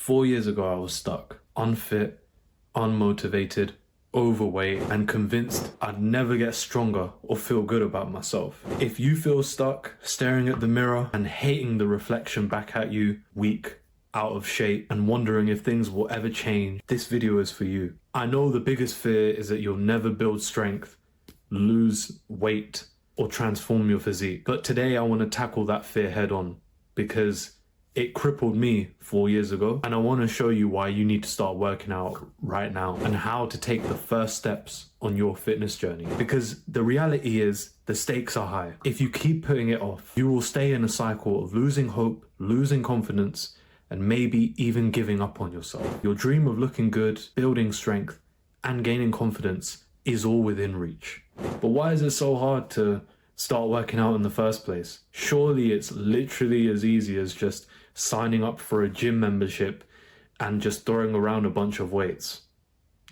4 years ago, I was stuck, unfit, unmotivated, overweight, and convinced I'd never get stronger or feel good about myself. If you feel stuck, staring at the mirror and hating the reflection back at you, weak, out of shape, and wondering if things will ever change, this video is for you. I know the biggest fear is that you'll never build strength, lose weight, or transform your physique. But today I want to tackle that fear head on because it crippled me 4 years ago, and I want to show you why you need to start working out right now and how to take the first steps on your fitness journey. Because the reality is the stakes are high. If you keep putting it off, you will stay in a cycle of losing hope, losing confidence, and maybe even giving up on yourself. Your dream of looking good, building strength, and gaining confidence is all within reach. But why is it so hard to start working out in the first place? Surely it's literally as easy as just signing up for a gym membership and just throwing around a bunch of weights.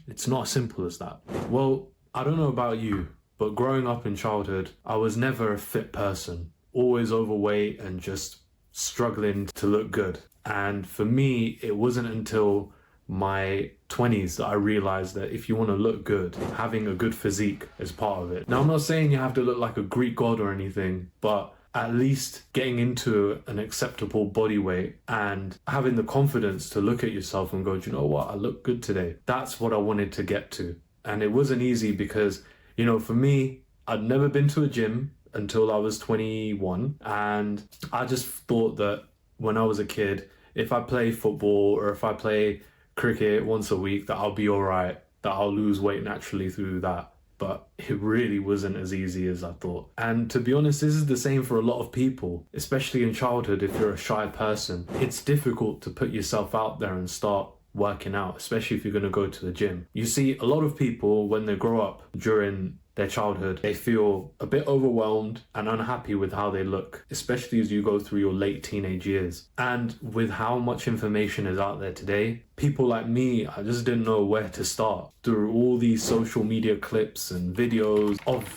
It's not as simple as that. Well, I don't know about you, but growing up in childhood, I was never a fit person, always overweight and just struggling to look good. And for me, it wasn't until my 20s that I realized that if you want to look good, having a good physique is part of it. Now, I'm not saying you have to look like a Greek god or anything, but at least getting into an acceptable body weight and having the confidence to look at yourself and go, do you know what, I look good today. That's what I wanted to get to. And it wasn't easy because, for me, I'd never been to a gym until I was 21. And I just thought that when I was a kid, if I play football or if I play cricket once a week, that I'll be all right, that I'll lose weight naturally through that. But it really wasn't as easy as I thought. And to be honest, this is the same for a lot of people, especially in childhood. If you're a shy person, it's difficult to put yourself out there and start working out, especially if you're going to go to the gym. You see, a lot of people, when they grow up during their childhood, they feel a bit overwhelmed and unhappy with how they look, especially as you go through your late teenage years. And with how much information is out there today, people like me, I just didn't know where to start. Through all these social media clips and videos of,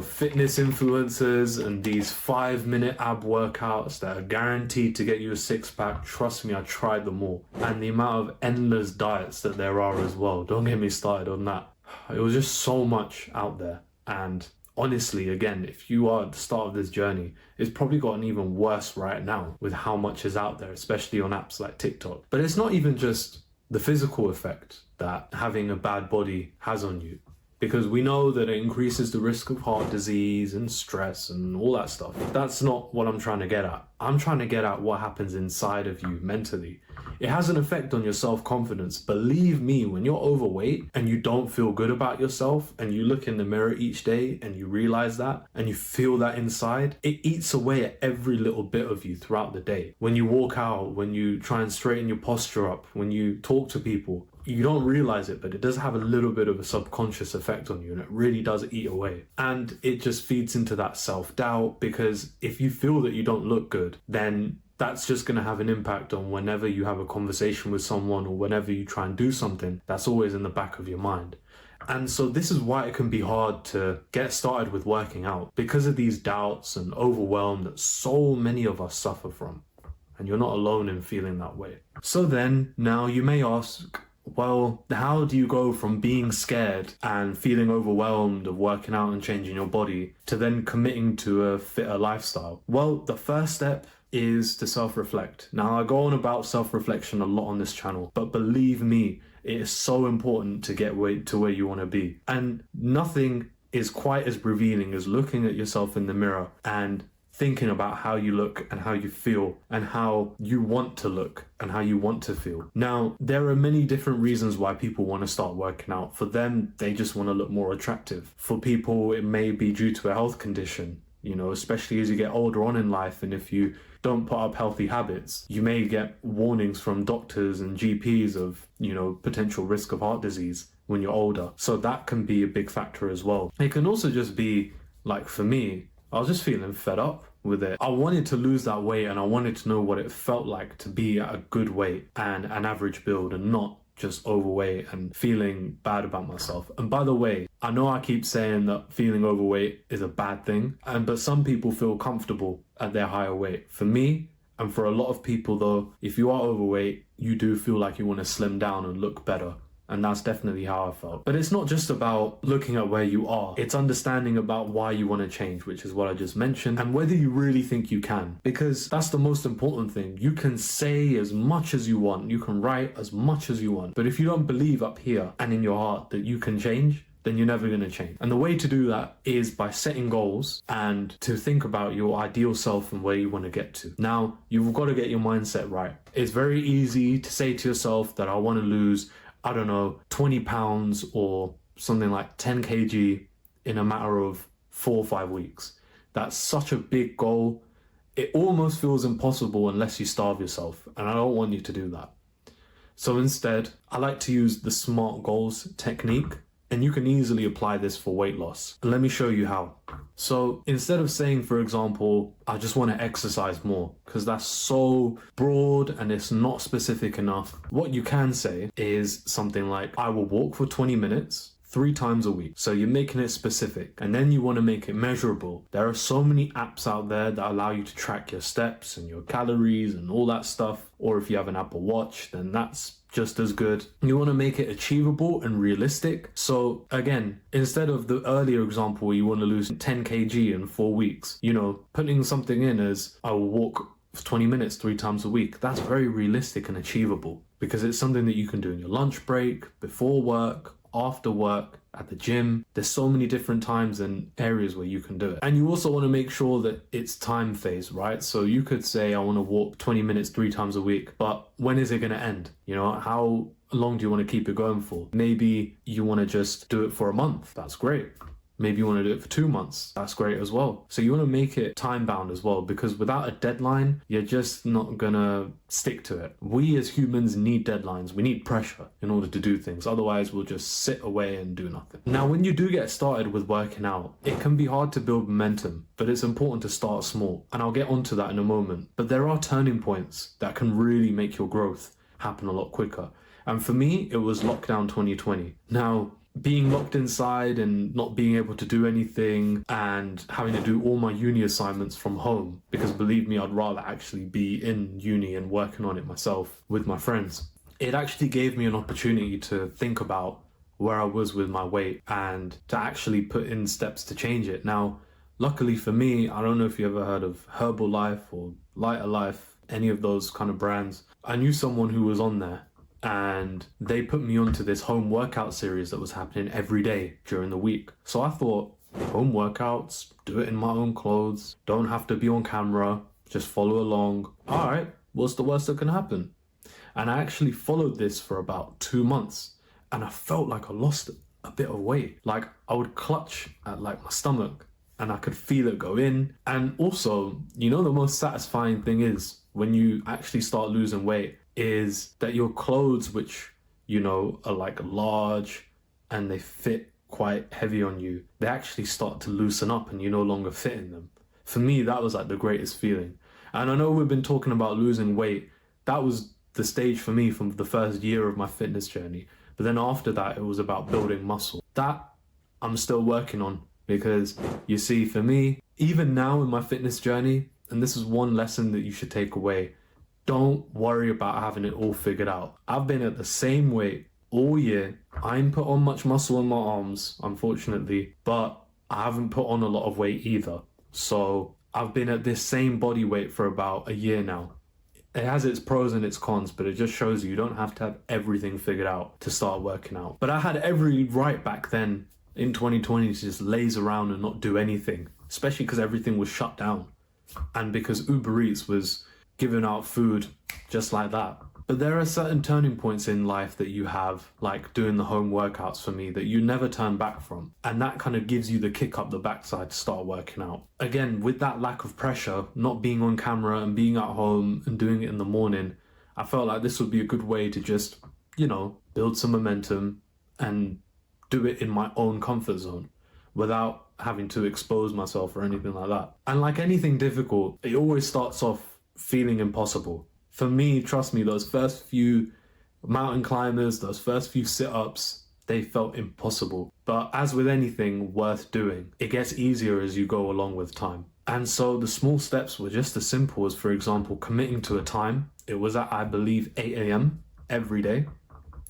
fitness influencers and these 5-minute ab workouts that are guaranteed to get you a six-pack, trust me, I tried them all. And the amount of endless diets that there are as well, don't get me started on that. It was just so much out there. And honestly, again, if you are at the start of this journey, it's probably gotten even worse right now with how much is out there, especially on apps like TikTok. But it's not even just the physical effect that having a bad body has on you, because we know that it increases the risk of heart disease and stress and all that stuff. That's not what I'm trying to get at. I'm trying to get at what happens inside of you mentally. It has an effect on your self-confidence. Believe me, when you're overweight and you don't feel good about yourself and you look in the mirror each day and you realize that and you feel that inside, it eats away at every little bit of you throughout the day. When you walk out, when you try and straighten your posture up, when you talk to people, you don't realize it, but it does have a little bit of a subconscious effect on you, and it really does eat away. And it just feeds into that self-doubt, because if you feel that you don't look good, then that's just going to have an impact on whenever you have a conversation with someone or whenever you try and do something. That's always in the back of your mind. And so this is why it can be hard to get started with working out, because of these doubts and overwhelm that so many of us suffer from. And you're not alone in feeling that way. So then, now you may ask, well, how do you go from being scared and feeling overwhelmed of working out and changing your body to then committing to a fitter lifestyle? Well, the first step is to self-reflect. Now, I go on about self-reflection a lot on this channel, but believe me, it is so important to get to where you want to be. And nothing is quite as revealing as looking at yourself in the mirror and thinking about how you look and how you feel and how you want to look and how you want to feel. Now, there are many different reasons why people want to start working out. For them, they just want to look more attractive. For people, it may be due to a health condition, especially as you get older on in life. And if you don't put up healthy habits, you may get warnings from doctors and GPs of, potential risk of heart disease when you're older. So that can be a big factor as well. It can also just be, like for me, I was just feeling fed up with it. I wanted to lose that weight and I wanted to know what it felt like to be at a good weight and an average build and not just overweight and feeling bad about myself. And by the way, I know I keep saying that feeling overweight is a bad thing, but some people feel comfortable at their higher weight. For me, And for a lot of people though, if you are overweight, you do feel like you want to slim down and look better. And that's definitely how I felt. But it's not just about looking at where you are. It's understanding about why you want to change, which is what I just mentioned, and whether you really think you can. Because that's the most important thing. You can say as much as you want. You can write as much as you want. But if you don't believe up here and in your heart that you can change, then you're never going to change. And the way to do that is by setting goals and to think about your ideal self and where you want to get to. Now, you've got to get your mindset right. It's very easy to say to yourself that I want to lose, I don't know, 20 pounds or something like 10 kg in a matter of 4 or 5 weeks. That's such a big goal. It almost feels impossible unless you starve yourself. And I don't want you to do that. So instead, I like to use the SMART goals technique. And you can easily apply this for weight loss. And let me show you how. So instead of saying, for example, I just want to exercise more, because that's so broad and it's not specific enough, what you can say is something like, I will walk for 20 minutes 3 times a week. So you're making it specific, and then you want to make it measurable. There are so many apps out there that allow you to track your steps and your calories and all that stuff. Or if you have an Apple Watch, then that's just as good. You want to make it achievable and realistic. So again, instead of the earlier example where you want to lose 10 kg in 4 weeks, putting something in as I will walk for 20 minutes 3 times a week, that's very realistic and achievable, because it's something that you can do in your lunch break, before work, after work, at the gym. There's so many different times and areas where you can do it. And you also want to make sure that it's time phased, right? So you could say, I want to walk 20 minutes 3 times a week, but when is it going to end? How long do you want to keep it going for? Maybe you want to just do it for a month. That's great. Maybe you want to do it for 2 months. That's great as well. So you want to make it time bound as well, because without a deadline, you're just not gonna stick to it. We as humans need deadlines. We need pressure in order to do things. Otherwise, we'll just sit away and do nothing. Now, when you do get started with working out, it can be hard to build momentum, but it's important to start small. And I'll get onto that in a moment. But there are turning points that can really make your growth happen a lot quicker. And for me, it was lockdown 2020. Now, being locked inside and not being able to do anything and having to do all my uni assignments from home, because believe me, I'd rather actually be in uni and working on it myself with my friends. It actually gave me an opportunity to think about where I was with my weight and to actually put in steps to change it. Now, luckily for me, I don't know if you ever heard of Herbalife or Lighter Life, any of those kind of brands. I knew someone who was on there, and they put me onto this home workout series that was happening every day during the week. So I thought, home workouts, do it in my own clothes, don't have to be on camera, just follow along. All right, what's the worst that can happen? And I actually followed this for about 2 months, and I felt like I lost a bit of weight. Like I would clutch at my stomach and I could feel it go in. And also, the most satisfying thing is when you actually start losing weight is that your clothes, which are large and they fit quite heavy on you, they actually start to loosen up and you no longer fit in them. For me, that was the greatest feeling. And I know we've been talking about losing weight. That was the stage for me from the first year of my fitness journey. But then after that, it was about building muscle. That I'm still working on, because you see, for me, even now in my fitness journey, and this is one lesson that you should take away, don't worry about having it all figured out. I've been at the same weight all year. I ain't put on much muscle in my arms, unfortunately, but I haven't put on a lot of weight either. So I've been at this same body weight for about a year now. It has its pros and its cons, but it just shows you don't have to have everything figured out to start working out. But I had every right back then in 2020 to just laze around and not do anything, especially because everything was shut down and because Uber Eats was giving out food just like that. But there are certain turning points in life that you have, like doing the home workouts for me, that you never turn back from. And that kind of gives you the kick up the backside to start working out. Again, with that lack of pressure, not being on camera and being at home and doing it in the morning, I felt like this would be a good way to just, build some momentum and do it in my own comfort zone without having to expose myself or anything like that. And like anything difficult, it always starts off feeling impossible. For me, trust me, those first few mountain climbers, those first few sit-ups, they felt impossible. But as with anything worth doing, it gets easier as you go along with time. And so the small steps were just as simple as, for example, committing to a time. It was at, I believe, 8 a.m. every day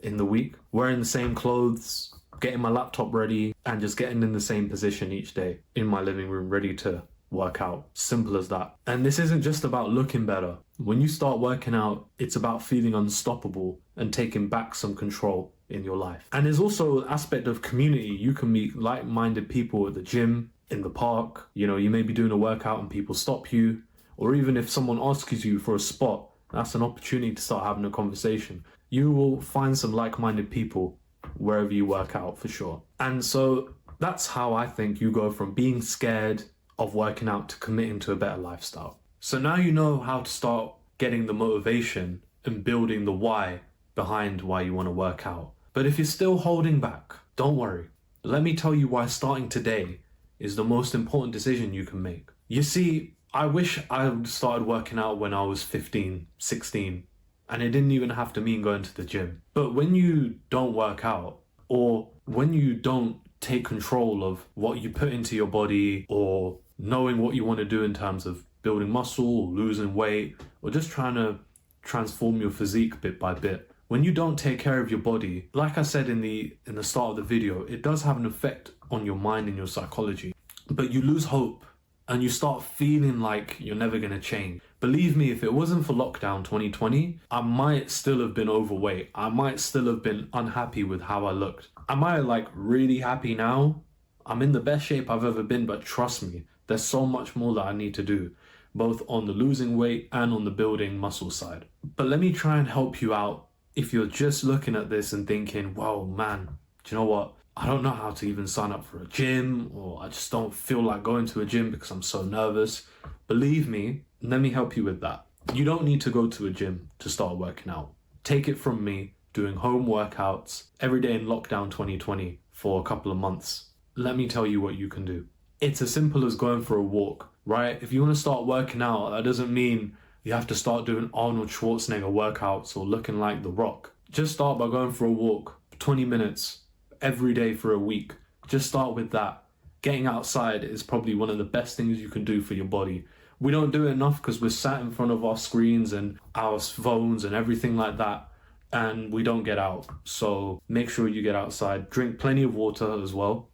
in the week, wearing the same clothes, getting my laptop ready, and just getting in the same position each day in my living room, ready to work out. Simple as that. And this isn't just about looking better. When you start working out, it's about feeling unstoppable and taking back some control in your life. And there's also an aspect of community. You can meet like-minded people at the gym, in the park. You know, you may be doing a workout and people stop you, or even if someone asks you for a spot, that's an opportunity to start having a conversation. You will find some like-minded people wherever you work out, for sure. And so that's how I think you go from being scared of working out to committing to a better lifestyle. So now you know how to start getting the motivation and building the why behind why you want to work out. But if you're still holding back, don't worry. Let me tell you why starting today is the most important decision you can make. You see, I wish I started working out when I was 15, 16, and it didn't even have to mean going to the gym. But when you don't work out, or when you don't take control of what you put into your body, or knowing what you want to do in terms of building muscle, losing weight, or just trying to transform your physique bit by bit, when you don't take care of your body, like I said in the start of the video, it does have an effect on your mind and your psychology. But you lose hope and you start feeling like you're never going to change. Believe me, if it wasn't for lockdown 2020, I might still have been overweight. I might still have been unhappy with how I looked. Am I like really happy now? I'm in the best shape I've ever been, but trust me, there's so much more that I need to do, both on the losing weight and on the building muscle side. But let me try and help you out if you're just looking at this and thinking, whoa, man, do you know what? I don't know how to even sign up for a gym, or I just don't feel like going to a gym because I'm so nervous. Believe me, let me help you with that. You don't need to go to a gym to start working out. Take it from me, doing home workouts every day in lockdown 2020 for a couple of months. Let me tell you what you can do. It's as simple as going for a walk, right? If you want to start working out, that doesn't mean you have to start doing Arnold Schwarzenegger workouts or looking like The Rock. Just start by going for a walk, 20 minutes every day for a week. Just start with that. Getting outside is probably one of the best things you can do for your body. We don't do it enough because we're sat in front of our screens and our phones and everything like that, and we don't get out. So make sure you get outside. Drink plenty of water as well.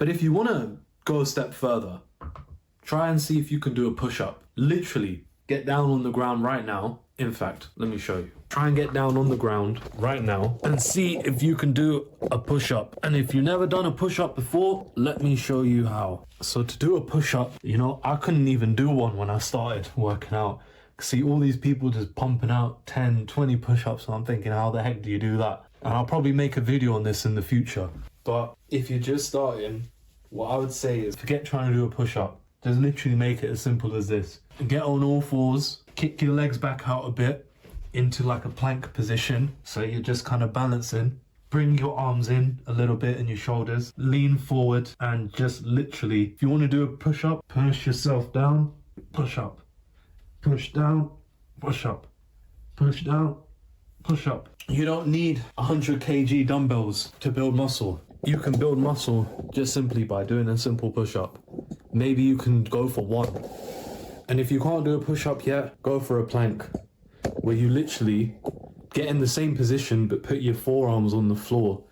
But if you want to go a step further, try and see if you can do a push-up. Literally, get down on the ground right now. In fact, let me show you. Try and get down on the ground right now and see if you can do a push-up. And if you've never done a push-up before, let me show you how. So to do a push-up, you know, I couldn't even do one when I started working out. See all these people just pumping out 10, 20 push-ups, and I'm thinking, how the heck do you do that? And I'll probably make a video on this in the future. But if you're just starting, what I would say is forget trying to do a push-up. Just literally make it as simple as this. Get on all fours, kick your legs back out a bit into like a plank position. So you're just kind of balancing. Bring your arms in a little bit and your shoulders. Lean forward and just literally, if you want to do a push-up, push yourself down, push up. Push down, push up. Push down, push up. You don't need 100 kg dumbbells to build muscle. You can build muscle just simply by doing a simple push-up. Maybe you can go for one. And if you can't do a push-up yet, go for a plank, where you literally get in the same position but put your forearms on the floor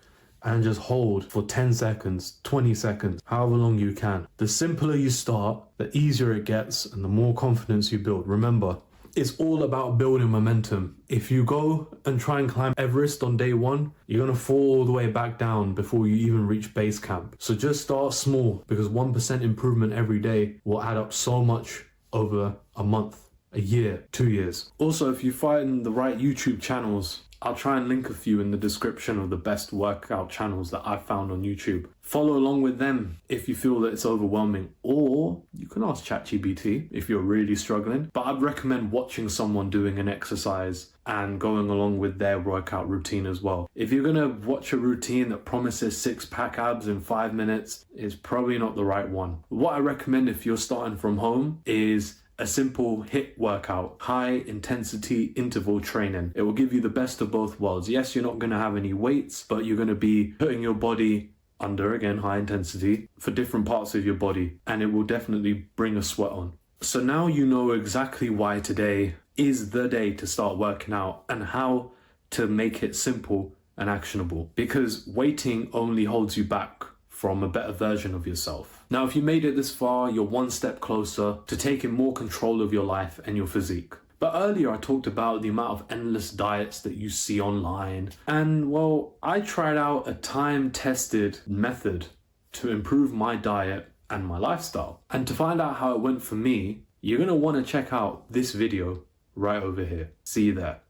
and just hold for 10 seconds, 20 seconds, however long you can. The simpler you start, the easier it gets and the more confidence you build. Remember, it's all about building momentum. If you go and try and climb Everest on day one, you're gonna fall all the way back down before you even reach base camp. So just start small, because 1% improvement every day will add up so much over a month, a year, 2 years. Also, if you find the right YouTube channels, I'll try and link a few in the description of the best workout channels that I've found on YouTube. Follow along with them if you feel that it's overwhelming, or you can ask ChatGPT if you're really struggling. But I'd recommend watching someone doing an exercise and going along with their workout routine as well. If you're gonna watch a routine that promises 6-pack abs in 5 minutes, it's probably not the right one. What I recommend if you're starting from home is a simple HIIT workout, high intensity interval training. It will give you the best of both worlds. Yes, you're not going to have any weights, but you're going to be putting your body under, again, high intensity for different parts of your body, and it will definitely bring a sweat on. So now you know exactly why today is the day to start working out and how to make it simple and actionable, because waiting only holds you back from a better version of yourself. Now, if you made it this far, you're one step closer to taking more control of your life and your physique. But earlier I talked about the amount of endless diets that you see online. And well, I tried out a time-tested method to improve my diet and my lifestyle. And to find out how it went for me, you're gonna wanna check out this video right over here. See you there.